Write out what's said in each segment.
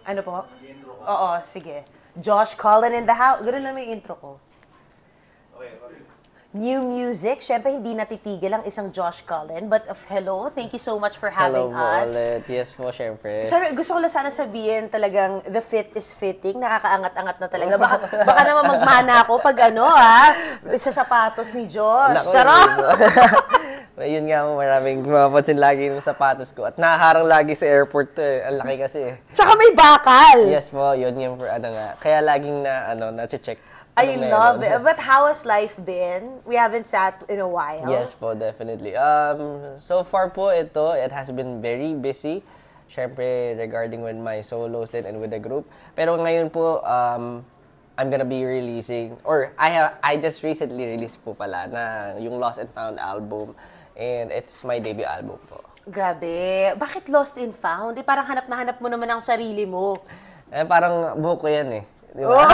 Ano po? Oo, sige. Josh Cullen in the house. Ganun lang yung intro ko. New music. Siyempre, hindi natitigil ang isang Josh Cullen. But hello, thank you so much for having Hello us. ulit. Yes po, syempre. Siyempre, gusto ko lang sana sabihin talagang the fit is fitting. Nakakaangat-angat na talaga. Baka naman magmana ako pag sa sapatos ni Josh. Naku, Charot! Yun nga mo, maraming mapapansin lagi yung sapatos ko. At nakaharang lagi sa airport to eh. Ang laki kasi eh. Tsaka may bakal! Yes po, yun yung for ano nga. Kaya laging na-check. I love it. But how has life been? We haven't sat in a while. Yes po, definitely. So far po, it has been very busy. Syempre, regarding with my solos din and with the group. Pero ngayon po, I'm gonna be releasing, or I just recently released po pala na yung Lost and Found album. And it's my debut album po. Grabe. Bakit Lost and Found? Parang hanap na hanap mo naman ang sarili mo. Parang buhok ko yan eh. Di ba?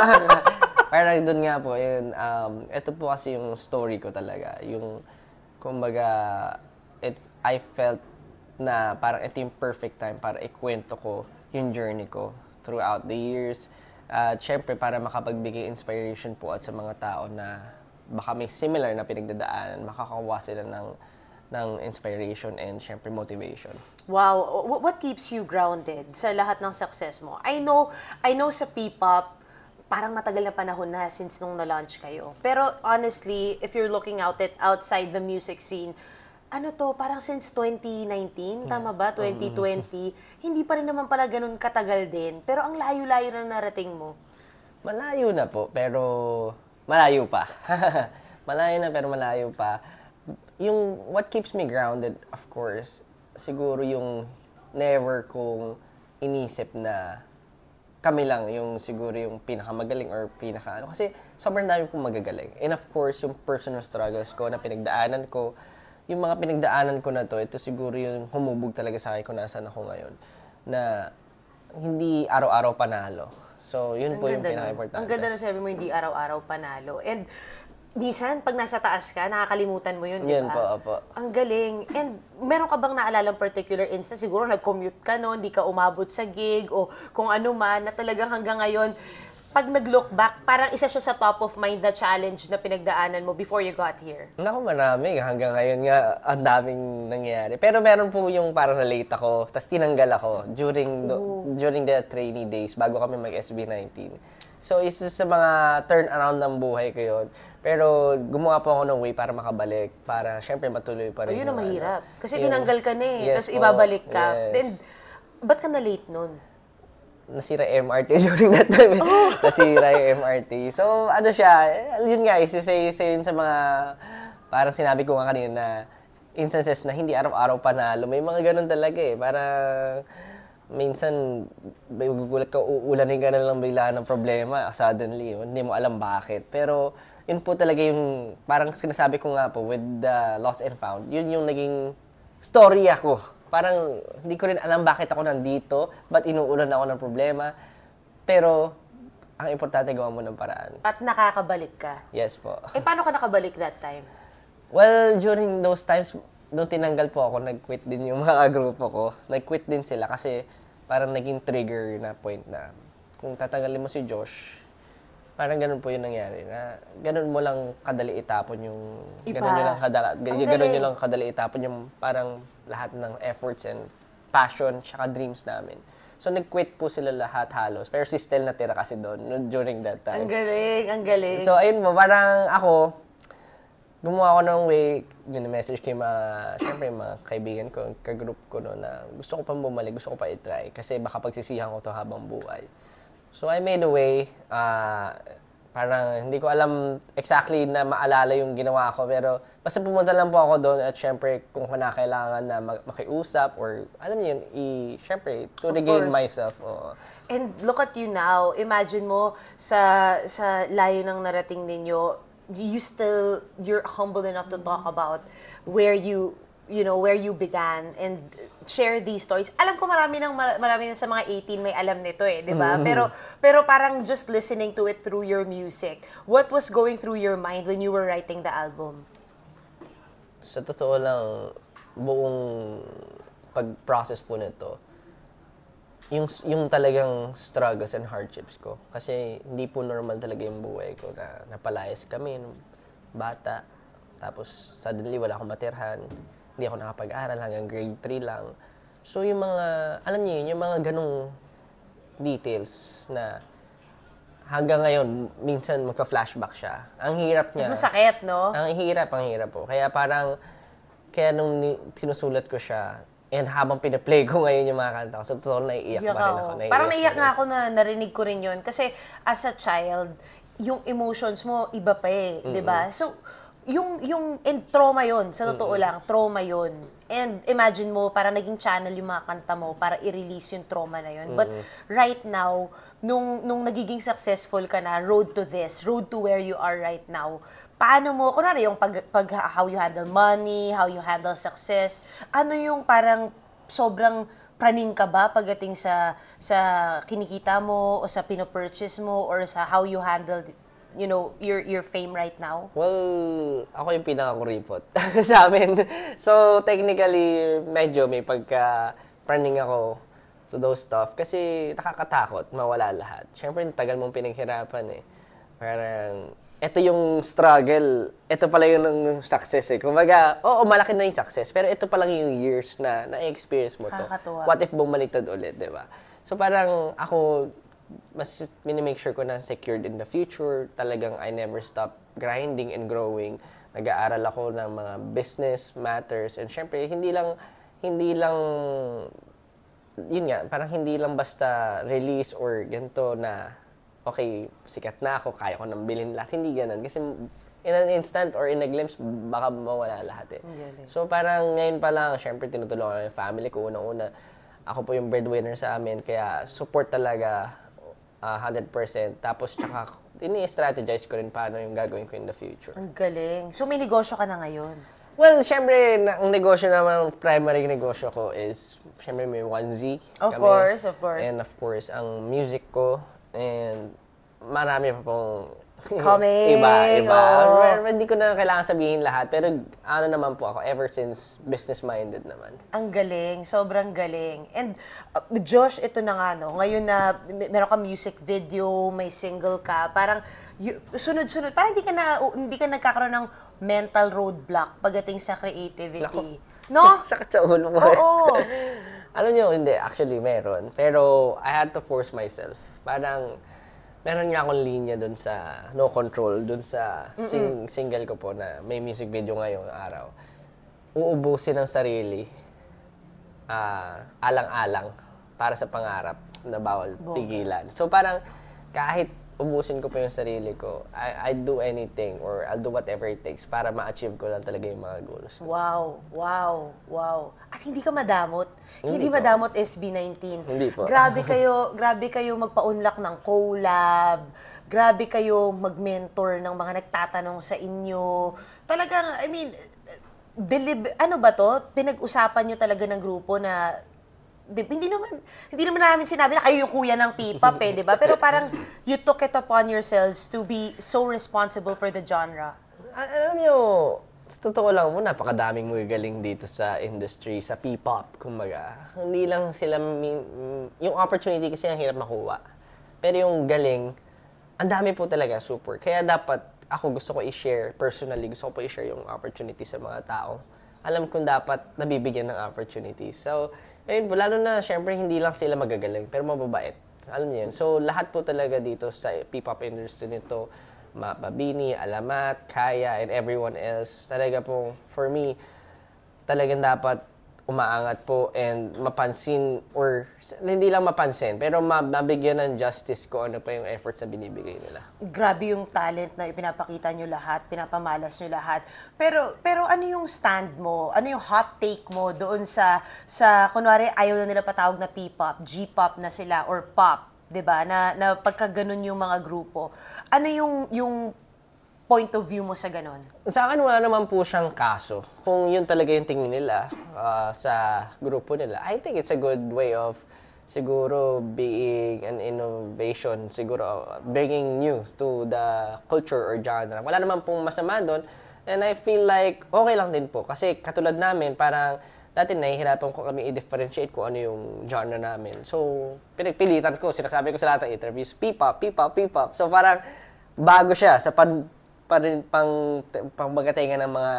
Parang doon nga po, ito po kasi yung story ko talaga. Yung, kumbaga, I felt na parang ito yung perfect time para ikwento ko yung journey ko throughout the years. At syempre, para makapagbigay inspiration po at sa mga tao na baka may similar na pinagdadaanan, makakakuha sila ng inspiration and syempre motivation. Wow. What keeps you grounded sa lahat ng success mo? I know sa P-pop, parang matagal na panahon na since nung na-launch kayo. Pero honestly, if you're looking outside the music scene, parang since 2019, tama ba? 2020, hindi pa rin naman pala ganun katagal din. Pero ang layo-layo na narating mo. Malayo na po, pero malayo pa. Malayo na, pero malayo pa. Yung what keeps me grounded, of course, siguro yung never kong inisip na kami lang yung siguro yung pinakamagaling or kasi sobrang dami pong magagaling. And of course, yung personal struggles ko na pinagdaanan ko, yung mga pinagdaanan ko na to, ito siguro yung humubog talaga sa akin kung nasaan ako ngayon. Na hindi araw-araw panalo. So, yun po yung pinaka-importante. Ang ganda na sabi mo, hindi araw-araw panalo. And minsan, pag nasa taas ka, nakakalimutan mo yun, di ba? Yan po, opo. Ang galing. And meron ka bang naalalang particular instance? Siguro nag-commute ka, no? Hindi ka umabot sa gig o kung ano man, na talagang hanggang ngayon, pag nag-look back, parang isa siya sa top of mind na challenge na pinagdaanan mo before you got here. Naku, marami. Hanggang ngayon nga, ang daming nangyayari. Pero meron po yung parang na-late ako, tapos tinanggal ako during the trainee days, bago kami mag-SB19. So, isa sa mga turn-around ng buhay ko yun. Pero gumawa po ako ng way para makabalik, para syempre matuloy pa rin. Yun ang mahirap. Kasi tinanggal ka na eh, Yes, tapos ibabalik ka. yes. Then, ba't ka na late nun? Nasira yung MRT during that time. Nasira yung MRT. So, ano siya, yun nga, isa yun sa mga, parang sinabi ko nga kanina na instances na hindi araw-araw panalo. May mga ganun talaga eh. Parang, minsan, may gugulat ka, uulanin ka na lang bigla ng problema, suddenly, hindi mo alam bakit. Pero, yun po talaga yung, parang sinasabi ko nga po, with the Lost and Found, yun yung naging story ako. Parang, hindi ko rin alam bakit ako nandito, ba't inuulan ako ng problema. Pero, ang importante, gawa mo ng paraan. At nakakabalik ka. Yes po. Paano ka nakabalik that time? Well, during those times, nung tinanggal po ako, nag-quit din yung mga grupo ko. Nag-quit din sila kasi parang naging trigger na point na kung tatanggalin mo si Josh, parang ganun po yung nangyari. Na ganun mo lang kadali itapon yung... Ganun nyo lang kadali itapon yung parang lahat ng efforts and passion tsaka dreams namin. So, nag-quit po sila lahat halos. Pero si Stel natira kasi doon during that time. Ang galing, ang galing. So, ayun mo, parang ako, gumawa ako ng way, message kay syempre, mga kaibigan ko, ka-group ko no, na gusto ko pa bumalik, gusto ko pa i-try. Kasi baka pagsisihan ko to habang buhay. So, I made a way. Parang hindi ko alam exactly na maalala yung ginawa ko. Pero basta pumunta lang po ako doon at syempre kung kinakailangan na makiusap or alam niyo yun, syempre, to regain myself. And look at you now. Imagine mo sa layo ng narating ninyo, you're humble enough to talk about where you began and share these stories. Alam ko marami na sa mga 18 may alam nito eh, 'di ba? Pero parang just listening to it through your music. What was going through your mind when you were writing the album? Sa totoo lang, buong pag-process po nito, yung talagang struggles and hardships ko. Kasi hindi po normal talaga yung buhay ko na napalayas kami nung bata. Tapos suddenly wala akong matirhan. Hindi ako nakapag-aral hanggang grade 3 lang. So yung mga, alam niyo yun, yung mga ganong details na hanggang ngayon, minsan magka-flashback siya. Ang hirap niya. Mas masakit, no? Ang hirap po. Kaya parang, kaya nung sinusulat ko siya, and habang pinaplay ko ngayon yung mga kanta ko, so totoo naiiyak pa rin ako. Parang naiiyak nga ako na narinig ko rin yun. Kasi as a child, yung emotions mo, iba pa eh. Di ba? So, and trauma yun. Sa totoo lang, trauma yun. And imagine mo, parang naging channel yung mga kanta mo para i-release yung trauma na yun. But right now, nung nagiging successful ka na, road to where you are right now, paano mo, kunwari yung how you handle money, how you handle success, ano yung parang sobrang praning ka ba pagdating sa kinikita mo o sa pino-purchase mo or sa how you handle your fame right now? Well, ako yung pinaka-kuripot sa amin. So, technically, medyo may pagka-praning ako to those stuff kasi nakakatakot mawala lahat. Siyempre, tagal mong pinaghirapan eh. Parang, ito yung struggle, ito pala yung success eh. Kumbaga, malaki na yung success, pero ito pa lang yung years na na-experience mo to. Nakakatuwa. What if bumaliktad ulit, di ba? So, parang ako, mas minimake sure ko na secured in the future. Talagang I never stop grinding and growing. Nag-aaral ako ng mga business matters. And syempre, hindi lang, yun nga, parang hindi lang basta release or ganito na, okay, sikat na ako, kaya ko nang bilhin lahat. Hindi ganun. Kasi in an instant or in a glimpse, baka mawala lahat eh. So parang ngayon pa lang, syempre, tinutulungan ko yung family ko. Unang-una, ako po yung breadwinner sa amin. Kaya support talaga 100%. Tapos tsaka ini-strategize ko rin paano yung gagawin ko in the future. Ang galing. So may negosyo ka na ngayon? Well, syempre, ang negosyo naman, primary negosyo ko is, syempre may 1Z. Of course. And of course, ang music ko. And marami pa pong coming. Iba. Oh. Hindi ko na kailangan sabihin lahat. Pero ano naman po ako, ever since business-minded naman. Ang galing. Sobrang galing. And Josh, ito na nga, no? Ngayon na meron ka music video, may single ka, parang sunod-sunod. Parang hindi ka nagkakaroon ng mental roadblock pagdating sa creativity. No? Sakit sa ulo mo. Oo. Alam niyo, hindi. Actually, meron. Pero I had to force myself. Parang meron nga akong linya dun sa No Control, dun sa single ko po na may music video ngayong araw. Uubusin ang sarili, alang-alang, para sa pangarap na bawal pigilan. So parang kahit ubusin ko pa yung sarili ko, I'd do anything or I'll do whatever it takes para ma-achieve ko lang talaga yung mga goals ko. Wow. At hindi ka madamot. Hindi po. madamot SB19. Hindi po. Grabe kayo magpa-unlock ng collab. Grabe kayo mag-mentor ng mga nagtatanong sa inyo. Talagang, I mean, ano ba to? Pinag-usapan nyo talaga ng grupo na hindi naman namin sinabi na kayo yung kuya ng P-pop di ba? Pero parang you took it upon yourselves to be so responsible for the genre. Alam nyo, sa totoo lang mo, napakadaming magagaling dito sa industry, sa P-pop, kumbaga. Hindi lang sila, yung opportunity kasi ang hirap makuha. Pero yung galing, ang dami po talaga, super. Kaya dapat, ako gusto ko i-share, personally, gusto ko po i-share yung opportunity sa mga tao. Alam kong dapat nabibigyan ng opportunity. So, ayun po, lalo na, syempre, hindi lang sila magagaling, pero mababait. Alam niyo yun. So, lahat po talaga dito sa P-pop industry nito, Mabini, Alamat, Kaya, and everyone else, talaga po, for me, talagang dapat umaangat po and mapansin, or hindi lang mapansin, pero mabigyan ng justice ko ano pa yung efforts na binibigay nila. Grabe yung talent na ipinapakita nyo lahat, pinapamalas nyo lahat. Pero ano yung stand mo? Ano yung hot take mo doon sa kunwari ayaw na nila patawag na P-pop, G-pop na sila, or pop, 'di ba? Na pagka ganun yung mga grupo. Ano yung point of view mo sa ganon? Sa akin, wala naman po siyang kaso. Kung yun talaga yung tingin nila sa grupo nila, I think it's a good way of siguro being an innovation, siguro bringing new to the culture or genre. Wala naman pong masama doon. And I feel like okay lang din po. Kasi katulad namin, parang dati nahihirapan ko kami i-differentiate kung ano yung genre namin. So, pinagpilitan ko, sinasabi ko sa lahat ng interviews, P-pop, P-pop, P-pop. So, parang bago siya sa pangmagatingan ng mga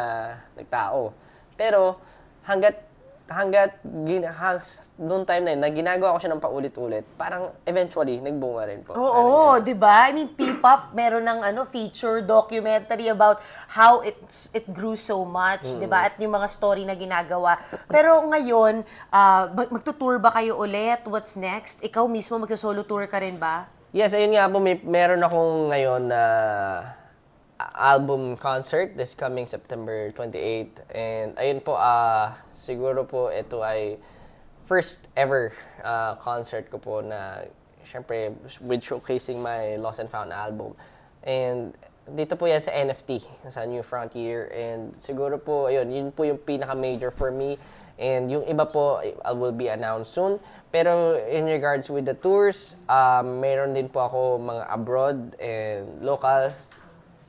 nagtao. Pero, hanggat noong time na yun, na ginagawa ko siya ng paulit-ulit, parang eventually, nagbunga rin po. Oo, di ba? I mean, P-pop, meron ng feature documentary about how it grew so much, di ba? At yung mga story na ginagawa. Pero ngayon, magtutour ba kayo ulit? What's next? Ikaw mismo, magsa-solo tour ka rin ba? Yes, ayun nga po, meron akong ngayon na album concert this coming September 28. And ayun po, siguro po ito ay first ever concert ko po na syempre with showcasing my Lost and Found album. And dito po yan sa NFT, sa New Frontier. And siguro po, ayun, yun po yung pinaka-major for me. And yung iba po will be announced soon. Pero in regards with the tours, meron din po ako mga abroad and local.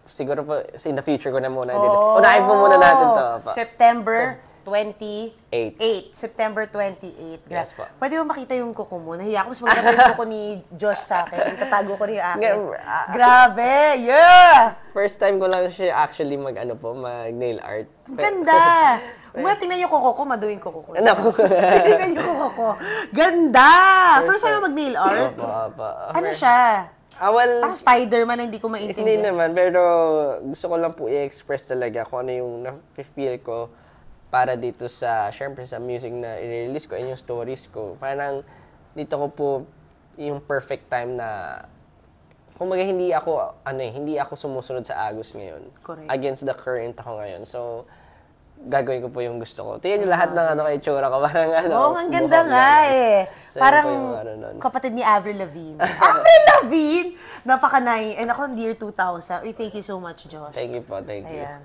Siguro po in the future ko na muna. Unahin po muna natin to. September 28. 8. September 28. Yes, po. Pwede mo makita yung kuko mo? Nahiya ako. Mas maganda yung kuko ni Josh sa akin. Itatago ko rin yung akin. Grabe! Yeah! First time ko lang siya actually mag-nail art. Ang ganda! Mga tingnan yung kuko ko, maduwing kuko ko. Tingnan yung kuko ko. Ganda! First time mo mag-nail art? Opo. Ano siya? Well, parang Spider-Man na hindi ko hindi maintindihan. naman, pero gusto ko lang po i-express talaga kung ano yung na-feel ko para dito syempre sa music na i-release ko and yung stories ko. Parang dito ko po yung perfect time na kumbaga hindi ako sumusunod sa agos ngayon. Correct. Against the current ako ngayon. So, gagawin ko po yung gusto ko. Tingnan niyo lahat ng itsura ko. Parang Oo, ang ganda nga eh. So, parang yung kapatid ni Avril Lavigne. Avril Lavigne! Napaka-nice. And ako, year 2000. Thank you so much, Josh. Thank you po, thank you. Ayan.